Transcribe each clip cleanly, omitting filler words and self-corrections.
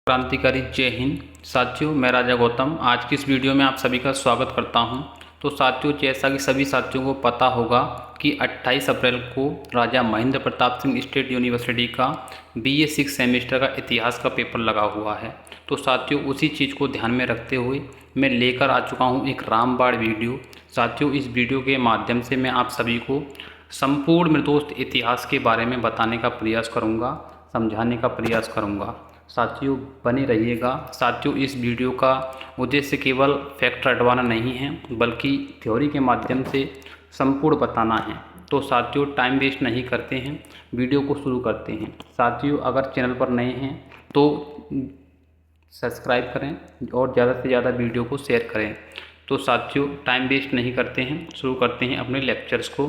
क्रांतिकारी जय हिंद साथियों, मैं राजा गौतम आज की इस वीडियो में आप सभी का स्वागत करता हूं। तो साथियों, जैसा कि सभी साथियों को पता होगा कि 28 अप्रैल को राजा महेंद्र प्रताप सिंह स्टेट यूनिवर्सिटी का BA 6 सेमेस्टर का इतिहास का पेपर लगा हुआ है। तो साथियों, उसी चीज़ को ध्यान में रखते हुए मैं लेकर आ चुका हूँ एक रामबाण वीडियो। साथियों, इस वीडियो के माध्यम से मैं आप सभी को संपूर्ण मेरे दोस्त इतिहास के बारे में बताने का प्रयास करूँगा, समझाने का प्रयास करूँगा। साथियों, बने रहिएगा। साथियों, इस वीडियो का उद्देश्य केवल फैक्ट रटवाना नहीं है, बल्कि थ्योरी के माध्यम से संपूर्ण बताना है। तो साथियों, टाइम वेस्ट नहीं करते हैं, वीडियो को शुरू करते हैं। साथियों, अगर चैनल पर नए हैं तो सब्सक्राइब करें और ज़्यादा से ज़्यादा वीडियो को शेयर करें। तो साथियों, टाइम वेस्ट नहीं करते हैं, शुरू करते हैं अपने लेक्चर्स को।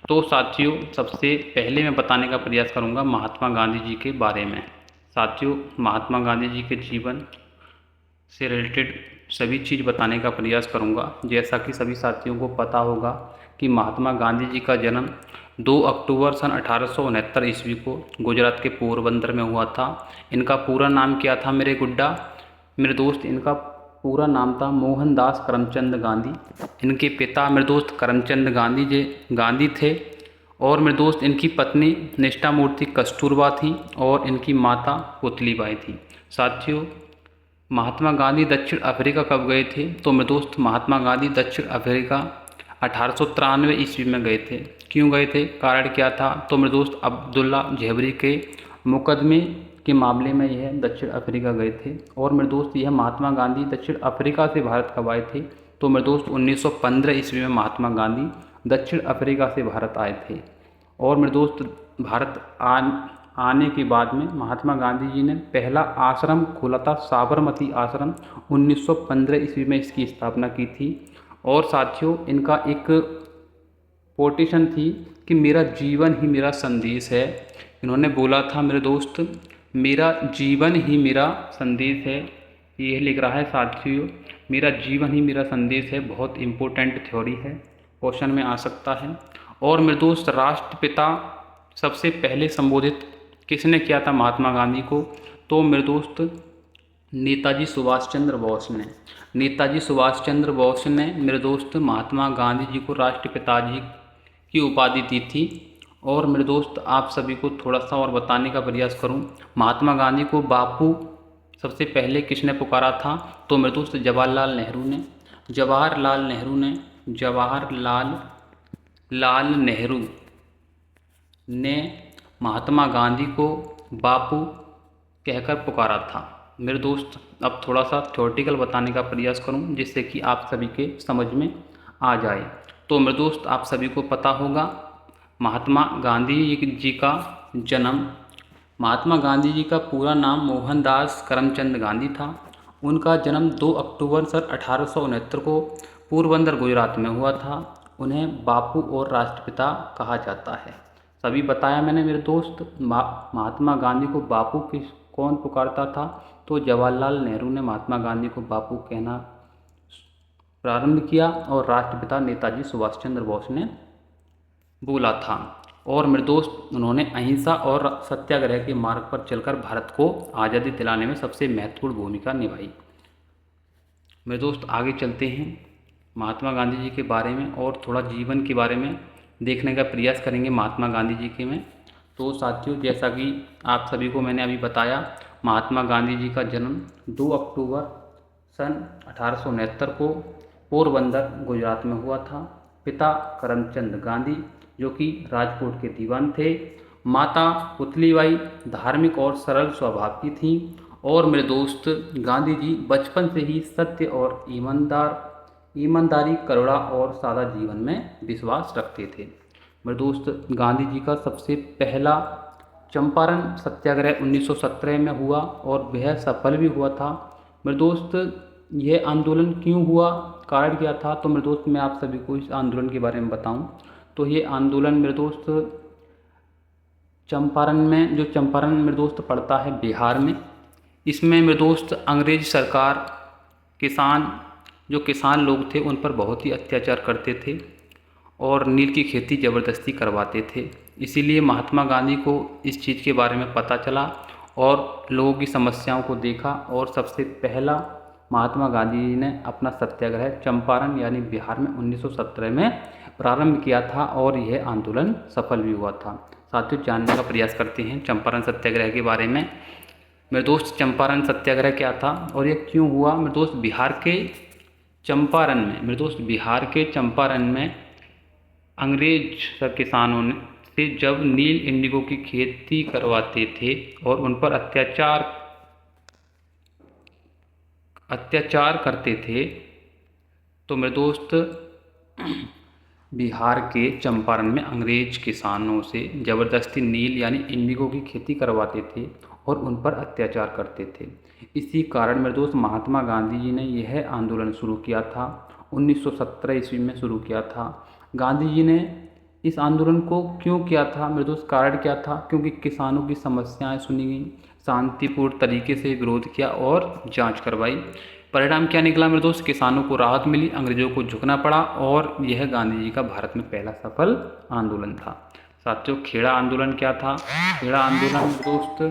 तो साथियों, सबसे पहले मैं बताने का प्रयास करूँगा महात्मा गांधी जी के बारे में। साथियों, महात्मा गांधी जी के जीवन से रिलेटेड सभी चीज़ बताने का प्रयास करूंगा। जैसा कि सभी साथियों को पता होगा कि महात्मा गांधी जी का जन्म 2 अक्टूबर सन 1869 ईस्वी को गुजरात के पोरबंदर में हुआ था। इनका पूरा नाम क्या था मेरे गुड्डा, मेरे दोस्त? इनका पूरा नाम था मोहनदास करमचंद गांधी। इनके पिता मेरे दोस्त करमचंद गांधी थे और मेरे दोस्त इनकी पत्नी निष्ठामूर्ति कस्तूरबा थी और इनकी माता पुतलीबाई थी। साथियों, महात्मा गांधी दक्षिण अफ्रीका कब गए थे? तो मेरे दोस्त महात्मा गांधी दक्षिण अफ्रीका 1893 ईस्वी में गए थे। क्यों गए थे, कारण क्या था? तो मेरे दोस्त अब्दुल्ला ज़हबरी के मुकदमे के मामले में यह दक्षिण अफ्रीका गए थे। और मेरे दोस्त यह महात्मा गांधी दक्षिण अफ्रीका से भारत कब आए थे? तो मेरे दोस्त 1915 ईस्वी में महात्मा गांधी दक्षिण अफ्रीका से भारत आए थे। और मेरे दोस्त भारत आने के बाद में महात्मा गांधी जी ने पहला आश्रम खोला था, साबरमती आश्रम। 1915 ईस्वी में इसकी स्थापना की थी। और साथियों, इनका एक कोटेशन थी कि मेरा जीवन ही मेरा संदेश है। इन्होंने बोला था मेरे दोस्त, मेरा जीवन ही मेरा संदेश है। ये लिख रहा है साथियों, मेरा जीवन ही मेरा संदेश है। बहुत इम्पोर्टेंट थ्योरी है, क्वेश्चन में आ सकता है। और मेरे दोस्त राष्ट्रपिता सबसे पहले संबोधित किसने किया था महात्मा गांधी को? तो मेरे दोस्त नेताजी सुभाष चंद्र बोस ने। नेताजी सुभाष चंद्र बोस ने मेरे दोस्त महात्मा गांधी जी को राष्ट्रपिता जी की उपाधि दी थी। और मेरे दोस्त आप सभी को थोड़ा सा और बताने का प्रयास करूं, महात्मा गांधी को बापू सबसे पहले किसने पुकारा था? तो मेरे दोस्त जवाहरलाल नेहरू ने महात्मा गांधी को बापू कहकर पुकारा था। मेरे दोस्त, अब थोड़ा सा थ्योरेटिकल बताने का प्रयास करूं जिससे कि आप सभी के समझ में आ जाए। तो मेरे दोस्त, आप सभी को पता होगा महात्मा गांधी जी का जन्म, महात्मा गांधी जी का पूरा नाम मोहनदास करमचंद गांधी था। उनका जन्म 2 अक्टूबर सन 1869 को पोरबंदर गुजरात में हुआ था। उन्हें बापू और राष्ट्रपिता कहा जाता है। सभी बताया मैंने मेरे दोस्त। महात्मा गांधी को बापू कौन पुकारता था? तो जवाहरलाल नेहरू ने महात्मा गांधी को बापू कहना प्रारंभ किया और राष्ट्रपिता नेताजी सुभाष चंद्र बोस ने बोला था। और मेरे दोस्त, उन्होंने अहिंसा और सत्याग्रह के मार्ग पर चलकर भारत को आज़ादी दिलाने में सबसे महत्वपूर्ण भूमिका निभाई। मेरे दोस्त, आगे चलते हैं, महात्मा गांधी जी के बारे में और थोड़ा जीवन के बारे में देखने का प्रयास करेंगे महात्मा गांधी जी के में। तो साथियों, जैसा कि आप सभी को मैंने अभी बताया, महात्मा गांधी जी का जन्म 2 अक्टूबर सन 1869 को पोरबंदर गुजरात में हुआ था। पिता करमचंद गांधी जो कि राजकोट के दीवान थे। माता पुतलीबाई धार्मिक और सरल स्वभाव की थीं। और मेरे दोस्त, गांधी जी बचपन से ही सत्य और ईमानदारी, करुणा और सादा जीवन में विश्वास रखते थे। मेरे दोस्त, गांधी जी का सबसे पहला चंपारण सत्याग्रह 1917 में हुआ और वह सफल भी हुआ था। मेरे दोस्त, यह आंदोलन क्यों हुआ, कारण क्या था? तो मेरे दोस्त, मैं आप सभी को इस आंदोलन के बारे में बताऊं तो ये आंदोलन मेरे दोस्त चंपारण मेरे दोस्त पड़ता है बिहार में। इसमें मेरे दोस्त अंग्रेज सरकार किसान लोग थे उन पर बहुत ही अत्याचार करते थे और नील की खेती ज़बरदस्ती करवाते थे। इसीलिए महात्मा गांधी को इस चीज़ के बारे में पता चला और लोगों की समस्याओं को देखा और सबसे पहला महात्मा गांधी जी ने अपना सत्याग्रह चंपारण यानी बिहार में 1917 में प्रारंभ किया था और यह आंदोलन सफल भी हुआ था। साथियों, जानने का प्रयास करते हैं चंपारण सत्याग्रह के बारे में। मेरे दोस्त, चंपारण सत्याग्रह क्या था और यह क्यों हुआ? मेरे दोस्त, बिहार के चंपारण में अंग्रेज किसानों ने से जब नील इंडिगो की खेती करवाते थे और उन पर अत्याचार करते थे, तो मेरे दोस्त बिहार के चंपारण में अंग्रेज किसानों से ज़बरदस्ती नील यानी इंडिगो की खेती करवाते थे और उन पर अत्याचार करते थे। इसी कारण मेरे दोस्त महात्मा गांधी जी ने यह आंदोलन शुरू किया था, 1917 ईस्वी में शुरू किया था। गांधी जी ने इस आंदोलन को क्यों किया था मेरे दोस्त? कारण क्या था? क्योंकि किसानों की समस्याएं सुनी गई, शांतिपूर्ण तरीके से विरोध किया और जांच करवाई। परिणाम क्या निकला मेरे दोस्त? किसानों को राहत मिली, अंग्रेजों को झुकना पड़ा और यह गांधी जी का भारत में पहला सफल आंदोलन था। साथियों, खेड़ा आंदोलन क्या था? खेड़ा आंदोलन दोस्त,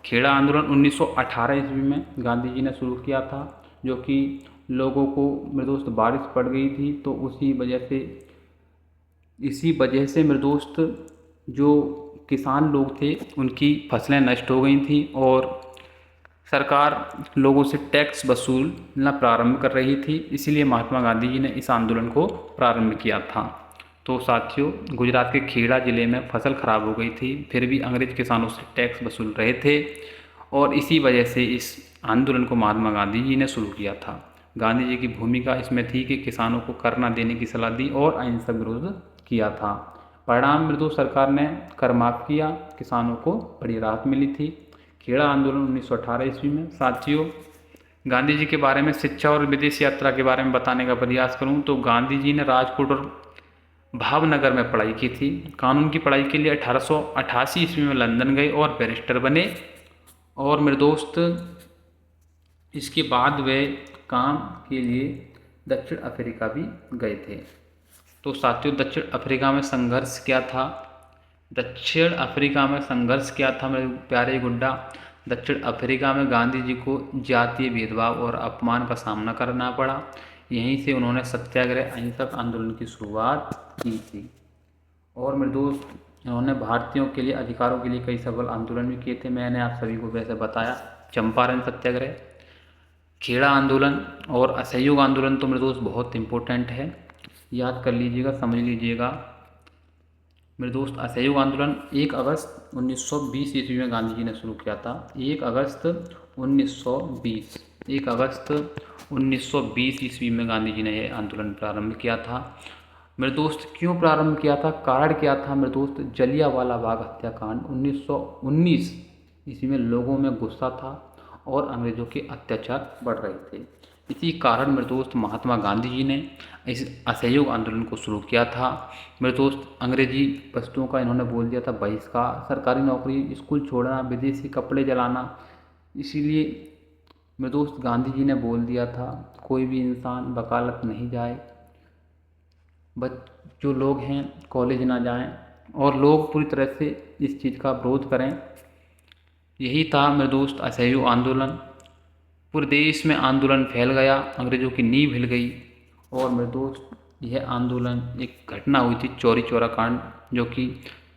खेड़ा आंदोलन 1918 ईस्वी में गांधी जी ने शुरू किया था, जो कि लोगों को मेरे दोस्त बारिश पड़ गई थी, तो इसी वजह से मेरे दोस्त जो किसान लोग थे उनकी फसलें नष्ट हो गई थी और सरकार लोगों से टैक्स वसूलना प्रारंभ कर रही थी। इसीलिए महात्मा गांधी जी ने इस आंदोलन को प्रारंभ किया था। तो साथियों, गुजरात के खेड़ा ज़िले में फसल खराब हो गई थी, फिर भी अंग्रेज किसानों से टैक्स वसूल रहे थे और इसी वजह से इस आंदोलन को महात्मा गांधी जी ने शुरू किया था। गांधी जी की भूमिका इसमें थी कि किसानों को कर न देने की सलाह दी और अहिंसक विरोध किया था। परिणाम में तो सरकार ने कर माफ़ किया, किसानों को बड़ी राहत मिली थी। खेड़ा आंदोलन 1918 ईस्वी में। साथियों, गांधी जी के बारे में शिक्षा और विदेश यात्रा के बारे में बताने का प्रयास करूं तो गांधी जी ने राजकोट और भावनगर में पढ़ाई की थी। कानून की पढ़ाई के लिए 1888 ईस्वी में लंदन गए और बैरिस्टर बने। और मेरे दोस्त, इसके बाद वे काम के लिए दक्षिण अफ्रीका भी गए थे। तो साथियों, दक्षिण अफ्रीका में संघर्ष क्या था? दक्षिण अफ्रीका में संघर्ष क्या था मेरे प्यारे गुड्डा? दक्षिण अफ्रीका में गांधी जी को जातीय भेदभाव और अपमान का सामना करना पड़ा। यहीं से उन्होंने सत्याग्रह अहिंसक आंदोलन की शुरुआत की थी। और मेरे दोस्त, इन्होंने भारतीयों के लिए अधिकारों के लिए कई सफल आंदोलन भी किए थे। मैंने आप सभी को वैसे बताया, चंपारण सत्याग्रह, खेड़ा आंदोलन और असहयोग आंदोलन तो मेरे दोस्त बहुत इम्पोर्टेंट है, याद कर लीजिएगा, समझ लीजिएगा। मेरे दोस्त, असहयोग आंदोलन 1 अगस्त 1920 ईस्वी में गांधी जी ने शुरू किया था। 1 अगस्त 1920 ईस्वी में गांधी जी ने यह आंदोलन प्रारंभ किया था। मेरे दोस्त, क्यों प्रारंभ किया था? कारण क्या था मेरे दोस्त? जलियांवाला बाग हत्याकांड 1919 ईस्वी में लोगों में गुस्सा था और अंग्रेजों के अत्याचार बढ़ रहे थे। इसी कारण मेरे दोस्त महात्मा गांधी जी ने इस असहयोग आंदोलन को शुरू किया था। मेरे दोस्त, अंग्रेजी वस्तुओं का इन्होंने बोल दिया था बहिष्कार, सरकारी नौकरी, स्कूल छोड़ना, विदेशी कपड़े जलाना। इसीलिए मेरे दोस्त गांधी जी ने बोल दिया था कोई भी इंसान वकालत नहीं जाए, जो लोग हैं कॉलेज ना जाएं और लोग पूरी तरह से इस चीज़ का विरोध करें। यही था मेरे दोस्त असहयोग आंदोलन। पूरे देश में आंदोलन फैल गया, अंग्रेज़ों की नींव हिल गई। और मेरे दोस्त, यह आंदोलन, एक घटना हुई थी चौरी चौरा कांड, जो कि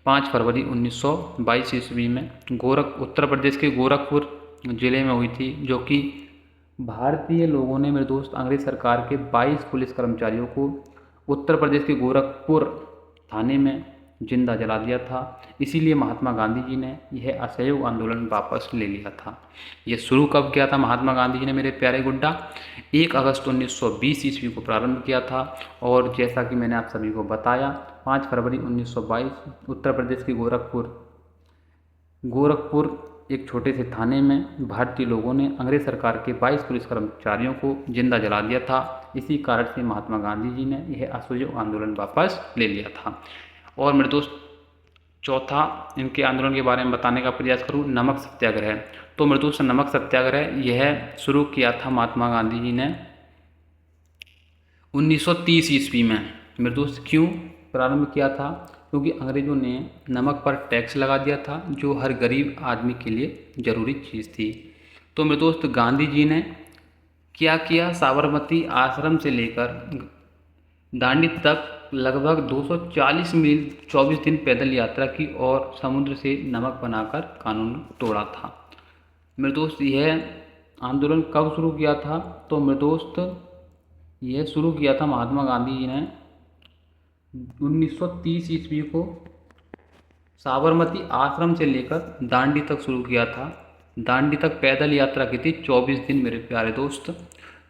5 फरवरी 1922 ईस्वी में उत्तर प्रदेश के गोरखपुर ज़िले में हुई थी, जो कि भारतीय लोगों ने मेरे दोस्त अंग्रेज सरकार के 22 पुलिस कर्मचारियों को उत्तर प्रदेश के गोरखपुर थाने में जिंदा जला दिया था। इसीलिए महात्मा गांधी जी ने यह असहयोग आंदोलन वापस ले लिया था। यह शुरू कब किया था महात्मा गांधी जी ने मेरे प्यारे गुड्डा? 1 अगस्त 1920 ईस्वी को प्रारंभ किया था। और जैसा कि मैंने आप सभी को बताया, 5 फरवरी 1922 उत्तर प्रदेश के गोरखपुर एक छोटे से थाने में भारतीय लोगों ने अंग्रेज सरकार के 22 पुलिस कर्मचारियों को जिंदा जला दिया था। इसी कारण से महात्मा गांधी जी ने यह असहयोग आंदोलन वापस ले लिया था। और मेरे दोस्त, चौथा इनके आंदोलन के बारे में बताने का प्रयास करूँ, नमक सत्याग्रह। तो मेरे दोस्त, नमक सत्याग्रह यह शुरू किया था महात्मा गांधी जी ने 1930 ईस्वी में। मेरे दोस्त, क्यों प्रारंभ किया था? क्योंकि अंग्रेज़ों ने नमक पर टैक्स लगा दिया था, जो हर गरीब आदमी के लिए ज़रूरी चीज़ थी। तो मेरे दोस्त गांधी जी ने क्या किया, साबरमती आश्रम से लेकर दांडी तक लगभग 240 मील 24 दिन पैदल यात्रा की और समुद्र से नमक बनाकर कानून तोड़ा था। मेरे दोस्त यह आंदोलन कब शुरू किया था? तो मेरे दोस्त यह शुरू किया था महात्मा गांधी जी ने 1930 ईस्वी को साबरमती आश्रम से लेकर दांडी तक शुरू किया था। दांडी तक पैदल यात्रा की थी 24 दिन मेरे प्यारे दोस्त।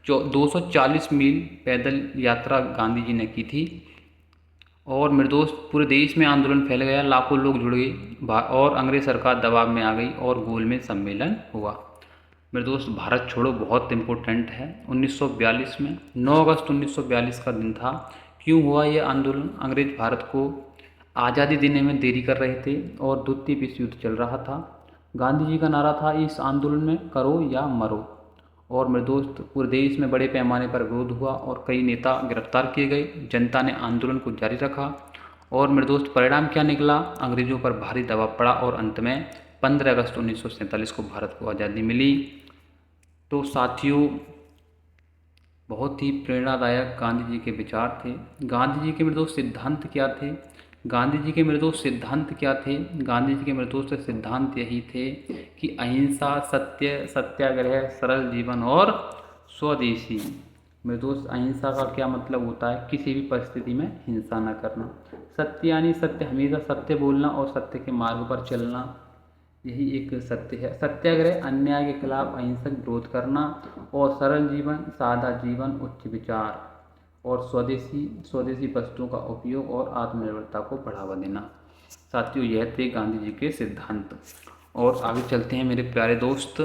240 मील पैदल यात्रा गांधी जी ने की थी। और मेरे दोस्त पूरे देश में आंदोलन फैल गया, लाखों लोग जुड़ गए और अंग्रेज सरकार दबाव में आ गई और गोल में सम्मेलन हुआ। मेरे दोस्त भारत छोड़ो बहुत इम्पोर्टेंट है। 1942 में 9 अगस्त 1942 का दिन था। क्यों हुआ ये आंदोलन? अंग्रेज भारत को आज़ादी देने में देरी कर रहे थे और द्वितीय विश्व युद्ध चल रहा था। गांधी जी का नारा था इस आंदोलन में करो या मरो। और मेरे दोस्त पूरे देश में बड़े पैमाने पर विरोध हुआ और कई नेता गिरफ्तार किए गए। जनता ने आंदोलन को जारी रखा और मेरे दोस्त परिणाम क्या निकला? अंग्रेज़ों पर भारी दबाव पड़ा और अंत में 15 अगस्त 1947 को भारत को आज़ादी मिली। तो साथियों, बहुत ही प्रेरणादायक गांधी जी के विचार थे। गांधी जी के मेरे दोस्त सिद्धांत क्या थे? गांधी जी के मेरे दोस्त सिद्धांत क्या थे? गांधी जी के मेरे दोस्त सिद्धांत यही थे कि अहिंसा, सत्य, सत्याग्रह, सरल जीवन और स्वदेशी। मेरे दोस्त अहिंसा का क्या मतलब होता है? किसी भी परिस्थिति में हिंसा न करना। सत्य यानी सत्य, हमेशा सत्य बोलना और सत्य के मार्ग पर चलना, यही एक सत्य है। सत्याग्रह, अन्याय के खिलाफ अहिंसक विरोध करना। और सरल जीवन, सादा जीवन, उच्च विचार। और स्वदेशी वस्तुओं का उपयोग और आत्मनिर्भरता को बढ़ावा देना। साथियों, यह थे गांधी जी के सिद्धांत। और आगे चलते हैं मेरे प्यारे दोस्त।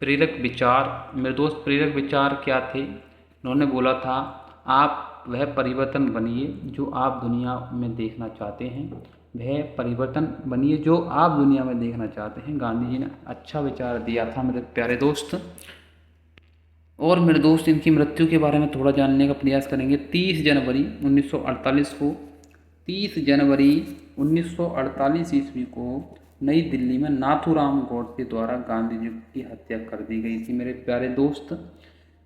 प्रेरक विचार। मेरे दोस्त प्रेरक विचार क्या थे? उन्होंने बोला था आप वह परिवर्तन बनिए जो आप दुनिया में देखना चाहते हैं। वह परिवर्तन बनिए जो आप दुनिया में देखना चाहते हैं। गांधी जी ने अच्छा विचार दिया था मेरे प्यारे दोस्त। और मेरे दोस्त इनकी मृत्यु के बारे में थोड़ा जानने का प्रयास करेंगे। 30 जनवरी 1948 को 30 जनवरी 1948 ईस्वी को नई दिल्ली में नाथूराम गोडसे द्वारा गांधी जी की हत्या कर दी गई थी। मेरे प्यारे दोस्त,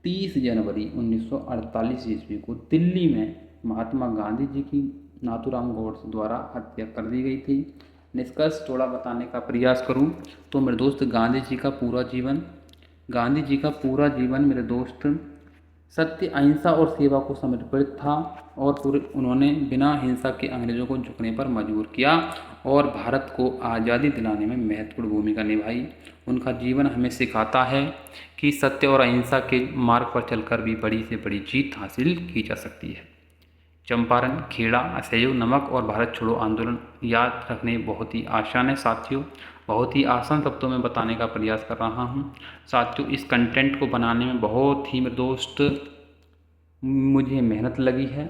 30 जनवरी 1948 ईस्वी को दिल्ली में महात्मा गांधी जी की नाथूराम गोडसे द्वारा हत्या कर दी गई थी। निष्कर्ष थोड़ा बताने का प्रयास करूं तो मेरे दोस्त गांधी जी का पूरा जीवन मेरे दोस्त सत्य, अहिंसा और सेवा को समर्पित था। और उन्होंने बिना हिंसा के अंग्रेज़ों को झुकने पर मजबूर किया और भारत को आज़ादी दिलाने में महत्वपूर्ण भूमिका निभाई। उनका जीवन हमें सिखाता है कि सत्य और अहिंसा के मार्ग पर चलकर भी बड़ी से बड़ी जीत हासिल की जा सकती है। चंपारण, खेड़ा, असहयोग, नमक और भारत छोड़ो आंदोलन याद रखने बहुत ही आसान है साथियों। बहुत ही आसान शब्दों में बताने का प्रयास कर रहा हूँ साथियों। इस कंटेंट को बनाने में बहुत ही मेरे दोस्त मुझे मेहनत लगी है